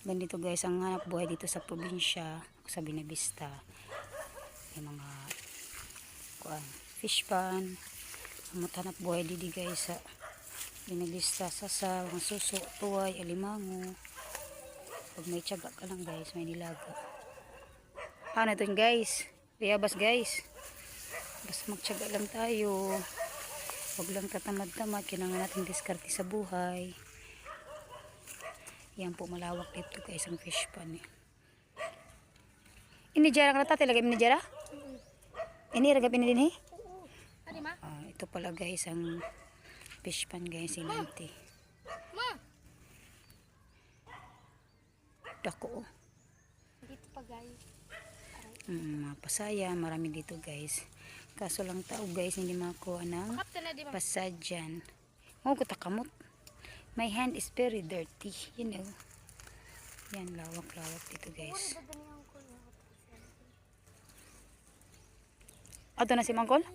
Ganito guys ang hanap buhay dito sa probinsya, sa Binavista. May mga fish pan. Amot hanap buhay didi guys sa Binavista, sa mga suso, tuway, alimango. Pag may tiyaga ka lang guys, may nilaga. Ano ito guys? Bayabas guys. Basta magtiyaga lang tayo. Huwag lang tatamad-tamad. Kailangan natin diskarte sa buhay. Yan po, malawak dito guys ang fish pan eh. Inijara ka na tatay, lagay inijara? Ini ragap ini din eh? Ito pala guys ang fish pan guys, sinanti. Dako oh. Dito pa guys. Pasaya, marami dito guys. Kaso lang tao guys, hindi makuha ng pasadyan. Oh, kutakamot. My hand is very dirty, you know. Yan, lawak-lawak dito guys. Ato na si Mangkol?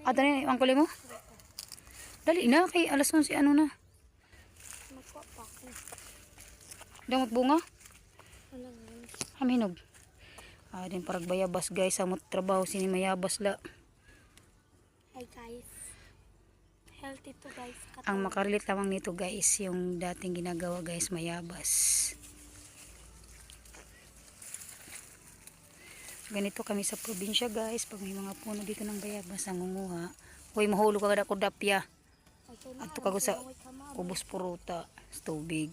Ato na yung Mangkol mo? Dali na, kay alas 11 ano na. Damot bunga? Haminog. Din parang bayabas guys, samot trabaho sini mayabas la. Hi guys. Healthy to guys. Ang makarelate lamang nito guys, yung dating ginagawa guys, mayabas. Ganito kami sa probinsya guys, pag may mga puno dito ng bayabas, nangunguha. Huwag mahulog ka kada ko dapya. At ito kago sa ubos puruta, sa tubig.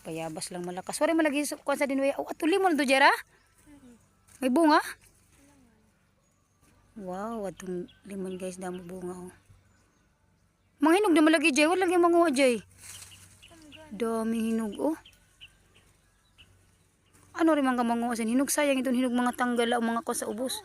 Bayabas lang malakas. Wala malagi kuan sa dinway. Oh, ato limon do jara? May bunga? Wow, atong limon guys, damo bunga oh. Manghinog na malagi jay, wala lagi manguha jay. Dami hinog oh. Ano rin mga manguha sa hinog, sayang itong hinog mga tanggal o mga ko sa ubos.